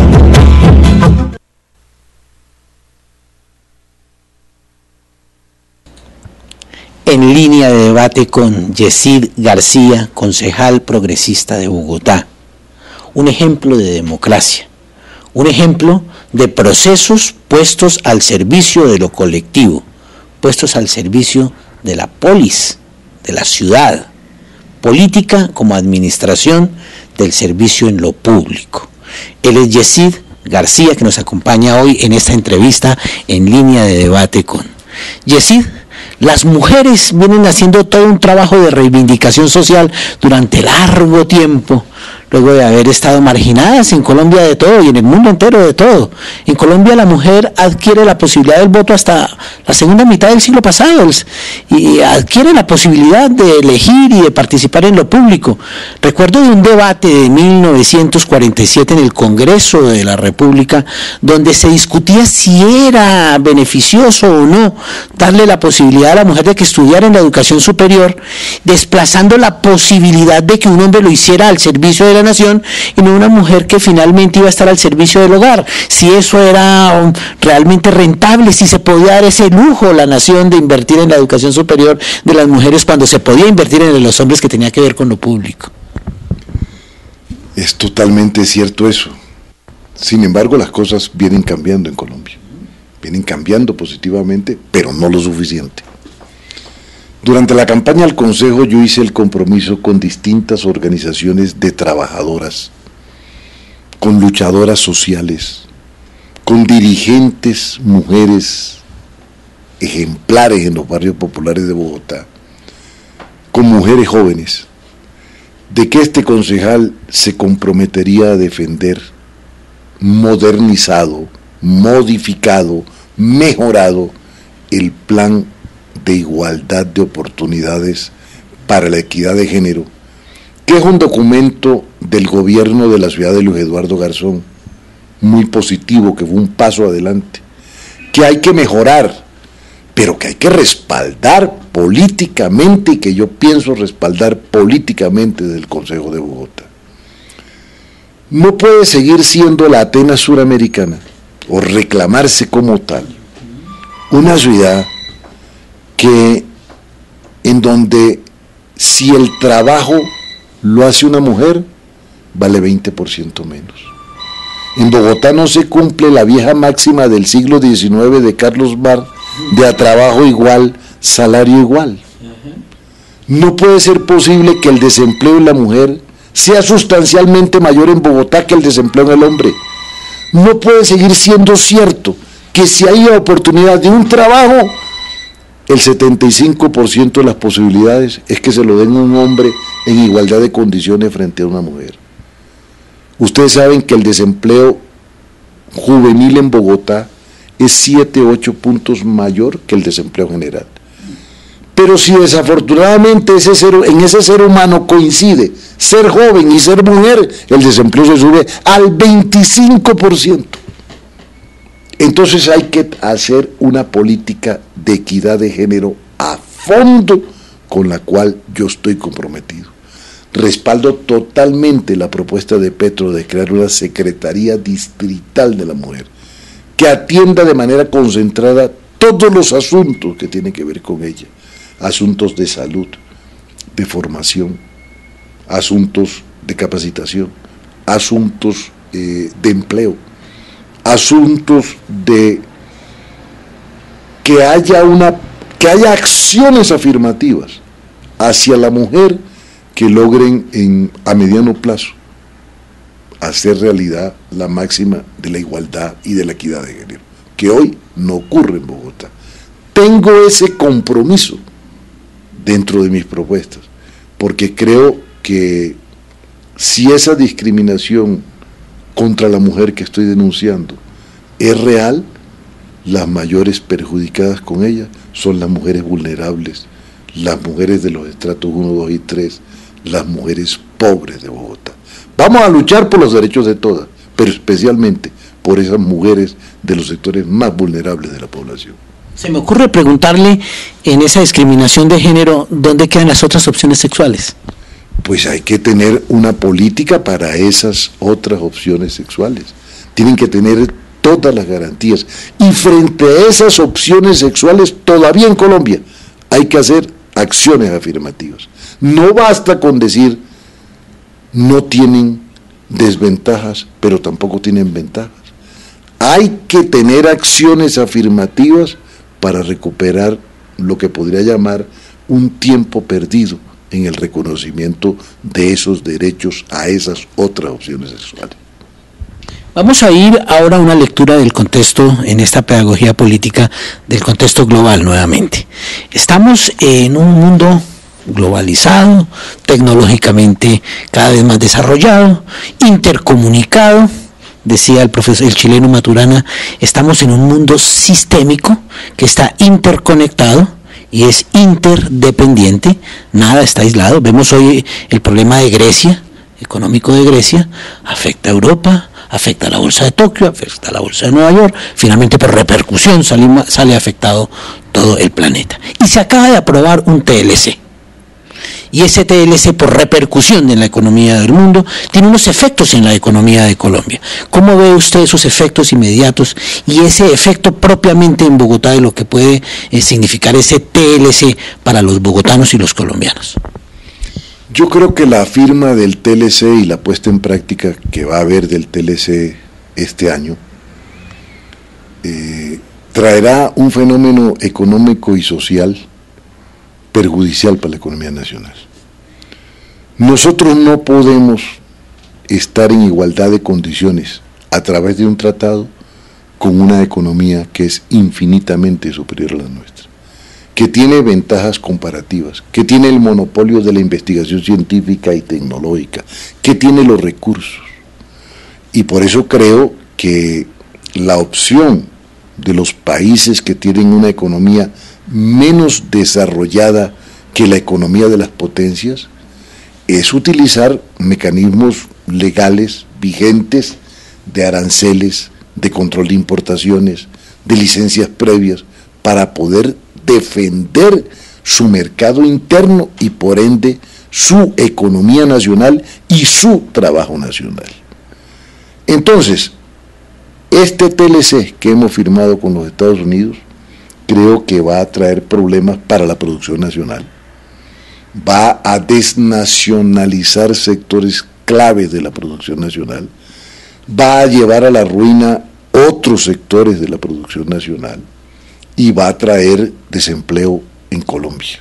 En línea de debate con Yesid García, concejal progresista de Bogotá. Un ejemplo de democracia, un ejemplo de procesos puestos al servicio de lo colectivo, puestos al servicio de la polis, de la ciudad, política como administración del servicio en lo público. Él es Yesid García, que nos acompaña hoy en esta entrevista en línea de debate con Yesid. Las mujeres vienen haciendo todo un trabajo de reivindicación social durante largo tiempo luego de haber estado marginadas en Colombia de todo y en el mundo entero de todo. En Colombia la mujer adquiere la posibilidad del voto hasta la segunda mitad del siglo pasado y adquiere la posibilidad de elegir y de participar en lo público. Recuerdo de un debate de 1947 en el Congreso de la República donde se discutía si era beneficioso o no darle la posibilidad a la mujer de que estudiara en la educación superior, desplazando la posibilidad de que un hombre lo hiciera al servicio de la nación y no una mujer que finalmente iba a estar al servicio del hogar. Si eso era realmente rentable, si se podía dar ese lujo la nación de invertir en la educación superior de las mujeres cuando se podía invertir en los hombres, que tenía que ver con lo público. Es totalmente cierto eso. Sin embargo, las cosas vienen cambiando en Colombia. Vienen cambiando positivamente, pero no lo suficiente. Durante la campaña al Consejo yo hice el compromiso con distintas organizaciones de trabajadoras, con luchadoras sociales, con dirigentes mujeres ejemplares en los barrios populares de Bogotá, con mujeres jóvenes, de que este concejal se comprometería a defender modernizado, modificado, mejorado el plan de igualdad de oportunidades para la equidad de género, que es un documento del gobierno de la ciudad de Luis Eduardo Garzón, muy positivo, que fue un paso adelante, que hay que mejorar, pero que hay que respaldar políticamente y que yo pienso respaldar políticamente desde el Consejo de Bogotá. No puede seguir siendo la Atenas suramericana o reclamarse como tal una ciudad en donde si el trabajo lo hace una mujer, vale 20% menos. En Bogotá no se cumple la vieja máxima del siglo XIX de Carlos Barr de a trabajo igual, salario igual. No puede ser posible que el desempleo en la mujer sea sustancialmente mayor en Bogotá que el desempleo en el hombre. No puede seguir siendo cierto que si hay oportunidad de un trabajo, el 75% de las posibilidades es que se lo den a un hombre en igualdad de condiciones frente a una mujer. Ustedes saben que el desempleo juvenil en Bogotá es 7, 8 puntos mayor que el desempleo general. Pero si desafortunadamente en ese ser humano coincide ser joven y ser mujer, el desempleo se sube al 25%. Entonces hay que hacer una política de equidad de género a fondo con la cual yo estoy comprometido. Respaldo totalmente la propuesta de Petro de crear una Secretaría Distrital de la Mujer que atienda de manera concentrada todos los asuntos que tienen que ver con ella. Asuntos de salud, de formación, asuntos de capacitación, asuntos de empleo, asuntos de que haya acciones afirmativas hacia la mujer que logren a mediano plazo hacer realidad la máxima de la igualdad y de la equidad de género, que hoy no ocurre en Bogotá. Tengo ese compromiso dentro de mis propuestas, porque creo que si esa discriminación contra la mujer que estoy denunciando es real, las mayores perjudicadas con ella son las mujeres vulnerables, las mujeres de los estratos 1, 2 y 3, las mujeres pobres de Bogotá. Vamos a luchar por los derechos de todas, pero especialmente por esas mujeres de los sectores más vulnerables de la población. Se me ocurre preguntarle, en esa discriminación de género, ¿dónde quedan las otras opciones sexuales? Pues hay que tener una política para esas otras opciones sexuales. Tienen que tener todas las garantías. Y frente a esas opciones sexuales, todavía en Colombia, hay que hacer acciones afirmativas. No basta con decir, no tienen desventajas, pero tampoco tienen ventajas. Hay que tener acciones afirmativas para recuperar lo que podría llamar un tiempo perdido en el reconocimiento de esos derechos a esas otras opciones sexuales. Vamos a ir ahora a una lectura del contexto, en esta pedagogía política, del contexto global nuevamente. Estamos en un mundo globalizado, tecnológicamente cada vez más desarrollado, intercomunicado. Decía el chileno Maturana, estamos en un mundo sistémico que está interconectado y es interdependiente, nada está aislado. Vemos hoy el problema de Grecia, económico de Grecia, afecta a Europa, afecta a la bolsa de Tokio, afecta a la bolsa de Nueva York, finalmente por repercusión sale afectado todo el planeta. Y se acaba de aprobar un TLC. Y ese TLC, por repercusión en la economía del mundo, tiene unos efectos en la economía de Colombia. ¿Cómo ve usted esos efectos inmediatos y ese efecto propiamente en Bogotá de lo que puede significar ese TLC para los bogotanos y los colombianos? Yo creo que la firma del TLC y la puesta en práctica que va a haber del TLC este año traerá un fenómeno económico y social perjudicial para la economía nacional. Nosotros no podemos estar en igualdad de condiciones a través de un tratado con una economía que es infinitamente superior a la nuestra, que tiene ventajas comparativas, que tiene el monopolio de la investigación científica y tecnológica, que tiene los recursos. Y por eso creo que la opción de los países que tienen una economía menos desarrollada que la economía de las potencias es utilizar mecanismos legales vigentes de aranceles, de control de importaciones, de licencias previas, para poder defender su mercado interno y por ende su economía nacional y su trabajo nacional. Entonces, este TLC que hemos firmado con los Estados Unidos creo que va a traer problemas para la producción nacional, va a desnacionalizar sectores claves de la producción nacional, va a llevar a la ruina otros sectores de la producción nacional y va a traer desempleo en Colombia.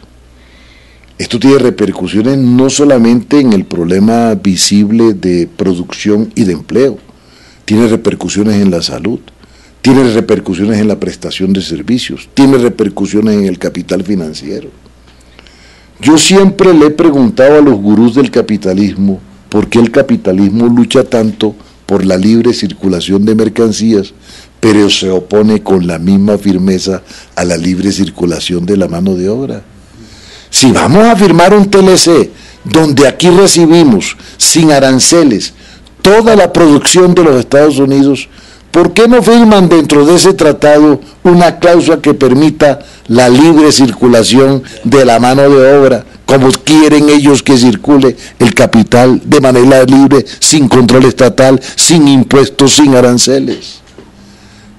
Esto tiene repercusiones no solamente en el problema visible de producción y de empleo, tiene repercusiones en la salud, tiene repercusiones en la prestación de servicios, tiene repercusiones en el capital financiero. Yo siempre le he preguntado a los gurús del capitalismo por qué el capitalismo lucha tanto por la libre circulación de mercancías, pero se opone con la misma firmeza a la libre circulación de la mano de obra. Si vamos a firmar un TLC donde aquí recibimos sin aranceles toda la producción de los Estados Unidos, ¿por qué no firman dentro de ese tratado una cláusula que permita la libre circulación de la mano de obra, como quieren ellos que circule el capital de manera libre, sin control estatal, sin impuestos, sin aranceles?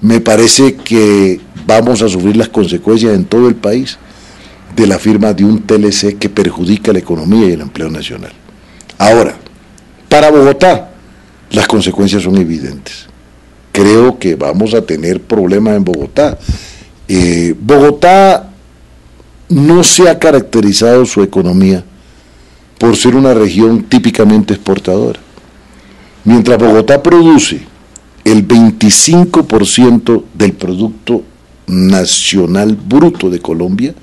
Me parece que vamos a sufrir las consecuencias en todo el país de la firma de un TLC que perjudica la economía y el empleo nacional. Ahora, para Bogotá, las consecuencias son evidentes. Creo que vamos a tener problemas en Bogotá. Bogotá no se ha caracterizado su economía por ser una región típicamente exportadora. Mientras Bogotá produce el 25% del Producto Nacional Bruto de Colombia,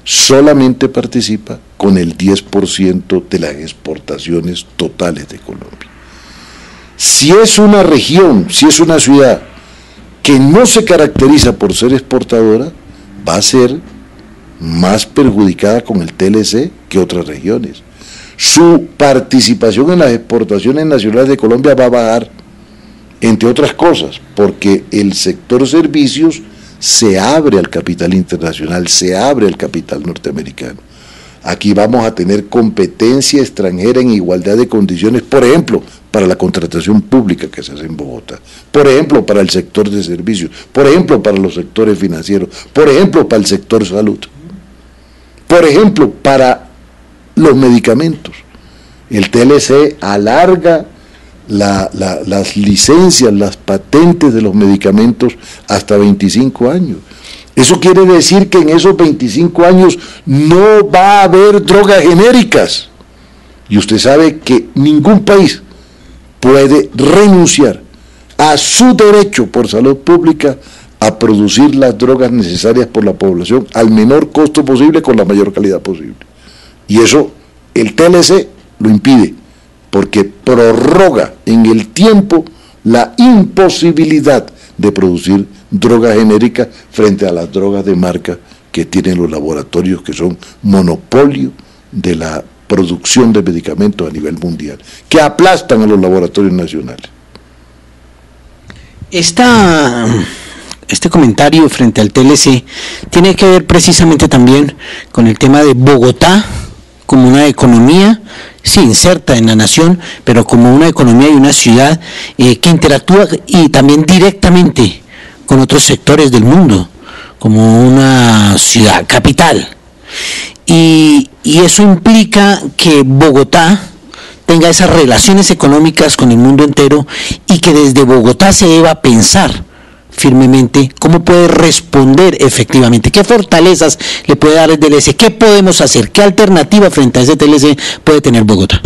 solamente participa con el 10% de las exportaciones totales de Colombia. Si es una región, si es una ciudad que no se caracteriza por ser exportadora, va a ser más perjudicada con el TLC que otras regiones. Su participación en las exportaciones nacionales de Colombia va a bajar, entre otras cosas, porque el sector servicios se abre al capital internacional, se abre al capital norteamericano. Aquí vamos a tener competencia extranjera en igualdad de condiciones, por ejemplo, para la contratación pública que se hace en Bogotá, por ejemplo, para el sector de servicios, por ejemplo, para los sectores financieros, por ejemplo, para el sector salud, por ejemplo, para los medicamentos. El TLC alarga las licencias, las patentes de los medicamentos hasta 25 años. Eso quiere decir que en esos 25 años no va a haber drogas genéricas. Y usted sabe que ningún país puede renunciar a su derecho por salud pública a producir las drogas necesarias por la población al menor costo posible con la mayor calidad posible. Y eso el TLC lo impide, porque prorroga en el tiempo la imposibilidad de producir drogas genéricas frente a las drogas de marca que tienen los laboratorios, que son monopolio de la producción de medicamentos a nivel mundial, que aplastan a los laboratorios nacionales. Este comentario frente al TLC tiene que ver precisamente también con el tema de Bogotá como una economía, sí, inserta en la nación, pero como una economía y una ciudad que interactúa y también directamente con otros sectores del mundo, como una ciudad capital. Y eso implica que Bogotá tenga esas relaciones económicas con el mundo entero y que desde Bogotá se deba pensar firmemente cómo puede responder efectivamente, qué fortalezas le puede dar el TLC, qué podemos hacer, qué alternativa frente a ese TLC puede tener Bogotá.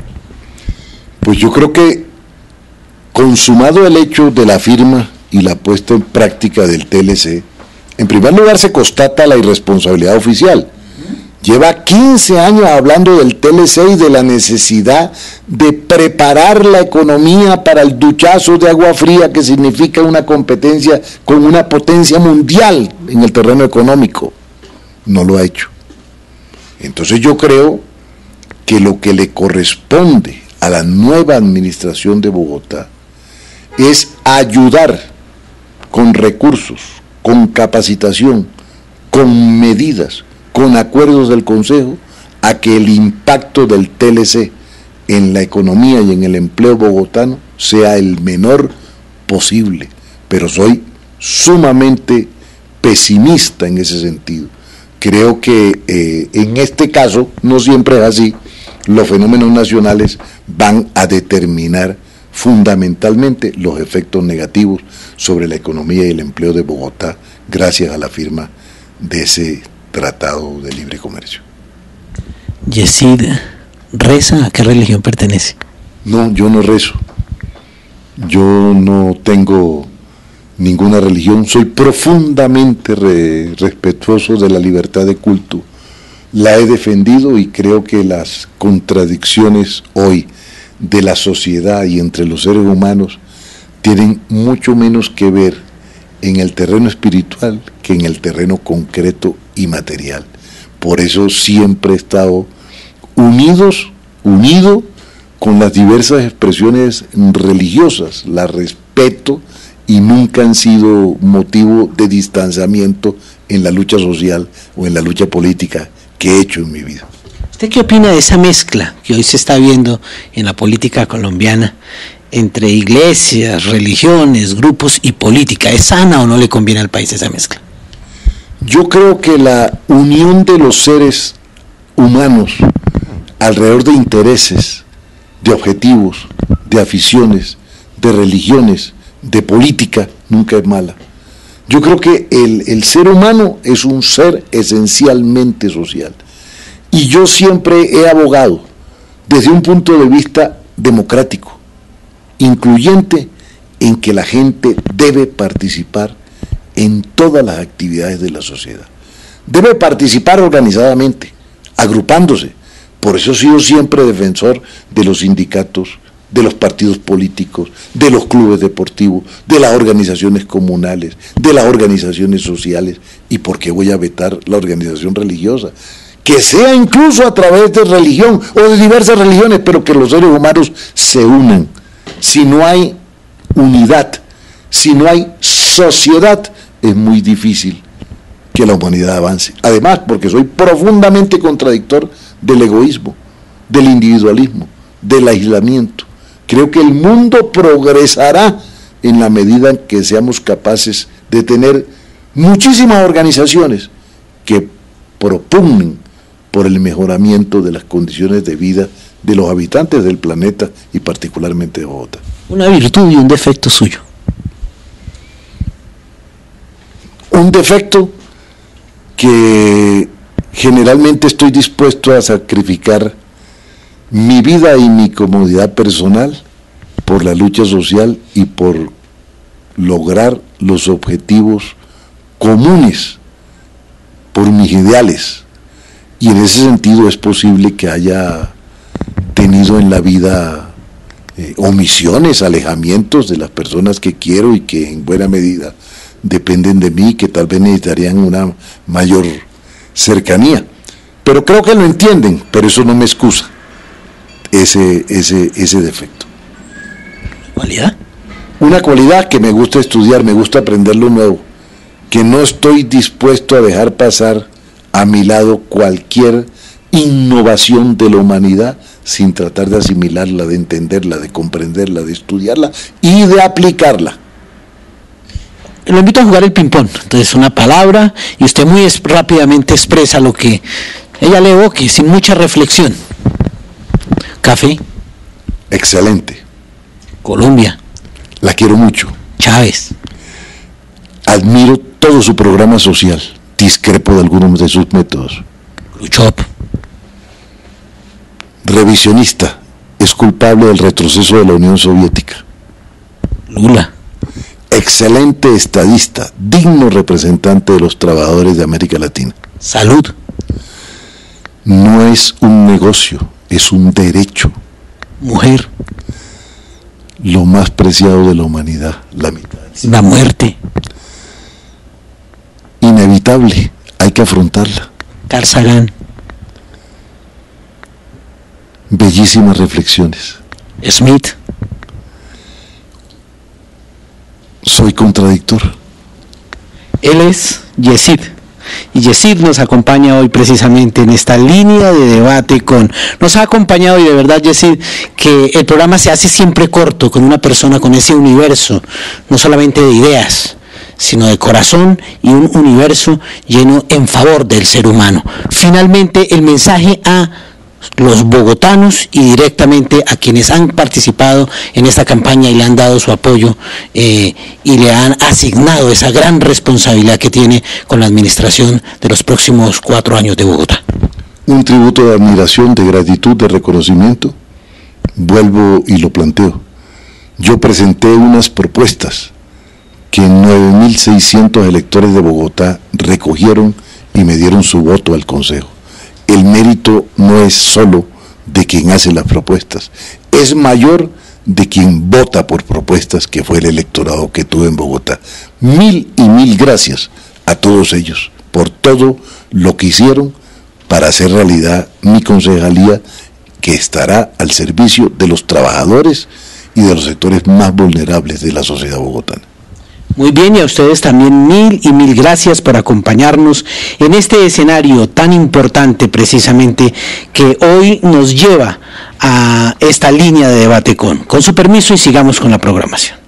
Pues yo creo que, consumado el hecho de la firma y la puesta en práctica del TLC, en primer lugar se constata la irresponsabilidad oficial. Lleva 15 años hablando del TLC y de la necesidad de preparar la economía para el duchazo de agua fría que significa una competencia con una potencia mundial en el terreno económico. No lo ha hecho. Entonces yo creo que lo que le corresponde a la nueva administración de Bogotá es ayudar con recursos, con capacitación, con medidas, con acuerdos del Consejo, a que el impacto del TLC en la economía y en el empleo bogotano sea el menor posible. Pero soy sumamente pesimista en ese sentido. Creo que en este caso, no siempre es así, los fenómenos nacionales van a determinar fundamentalmente los efectos negativos sobre la economía y el empleo de Bogotá, gracias a la firma de ese Tratado de Libre Comercio. Yesid, ¿reza? ¿A qué religión pertenece? No, yo no rezo. Yo no tengo ninguna religión. Soy profundamente respetuoso de la libertad de culto. La he defendido y creo que las contradicciones hoy de la sociedad y entre los seres humanos tienen mucho menos que ver en el terreno espiritual que en el terreno concreto y material. Por eso siempre he estado unido con las diversas expresiones religiosas, las respeto y nunca han sido motivo de distanciamiento en la lucha social o en la lucha política que he hecho en mi vida. ¿Usted qué opina de esa mezcla que hoy se está viendo en la política colombiana entre iglesias, religiones, grupos y política? ¿Es sana o no le conviene al país esa mezcla? Yo creo que la unión de los seres humanos alrededor de intereses, de objetivos, de aficiones, de religiones, de política, nunca es mala. Yo creo que el ser humano es un ser esencialmente social. Y yo siempre he abogado desde un punto de vista democrático, incluyente, en que la gente debe participar en todas las actividades de la sociedad. Debe participar organizadamente, agrupándose. Por eso he sido siempre defensor de los sindicatos, de los partidos políticos, de los clubes deportivos, de las organizaciones comunales, de las organizaciones sociales. ¿Y por qué voy a vetar la organización religiosa? Que sea incluso a través de religión o de diversas religiones, pero que los seres humanos se unan. Si no hay unidad, si no hay sociedad, es muy difícil que la humanidad avance. Además, porque soy profundamente contradictor del egoísmo, del individualismo, del aislamiento. Creo que el mundo progresará en la medida en que seamos capaces de tener muchísimas organizaciones que propugnen por el mejoramiento de las condiciones de vida de los habitantes del planeta y particularmente de Bogotá. Una virtud y un defecto suyo. Un defecto que generalmente estoy dispuesto a sacrificar mi vida y mi comodidad personal por la lucha social y por lograr los objetivos comunes, por mis ideales. y en ese sentido es posible que haya tenido en la vida omisiones, alejamientos de las personas que quiero y que en buena medida dependen de mí, que tal vez necesitarían una mayor cercanía. Pero creo que lo entienden, pero eso no me excusa ese defecto. ¿Cualidad? Una cualidad que me gusta estudiar, me gusta aprender lo nuevo, que no estoy dispuesto a dejar pasar a mi lado cualquier innovación de la humanidad sin tratar de asimilarla, de entenderla, de comprenderla, de estudiarla y de aplicarla. Lo invito a jugar el ping-pong. Entonces, una palabra y usted muy rápidamente expresa lo que ella le evoque, sin mucha reflexión. Café. Excelente. Colombia. La quiero mucho. Chávez. Admiro todo su programa social. Discrepo de algunos de sus métodos. Khrushchev. Revisionista. Es culpable del retroceso de la Unión Soviética. Lula. Excelente estadista, digno representante de los trabajadores de América Latina. Salud. No es un negocio, es un derecho. Mujer. Lo más preciado de la humanidad, la mitad. La muerte. Inevitable, hay que afrontarla. Carzagán. Bellísimas reflexiones. Smith. Soy contradictor. Él es Yesid. Y Yesid nos acompaña hoy precisamente en esta línea de debate nos ha acompañado, y de verdad, Yesid, que el programa se hace siempre corto con una persona con ese universo, no solamente de ideas, sino de corazón, y un universo lleno en favor del ser humano. Finalmente, el mensaje a los bogotanos y directamente a quienes han participado en esta campaña y le han dado su apoyo y le han asignado esa gran responsabilidad que tiene con la administración de los próximos 4 años de Bogotá. Un tributo de admiración, de gratitud, de reconocimiento. Vuelvo y lo planteo. Yo presenté unas propuestas que 9.600 electores de Bogotá recogieron y me dieron su voto al Consejo. El mérito no es solo de quien hace las propuestas, es mayor de quien vota por propuestas, que fue el electorado que tuve en Bogotá. Mil y mil gracias a todos ellos por todo lo que hicieron para hacer realidad mi concejalía, que estará al servicio de los trabajadores y de los sectores más vulnerables de la sociedad bogotana. Muy bien, y a ustedes también mil y mil gracias por acompañarnos en este escenario tan importante precisamente que hoy nos lleva a esta línea de debate con su permiso, y sigamos con la programación.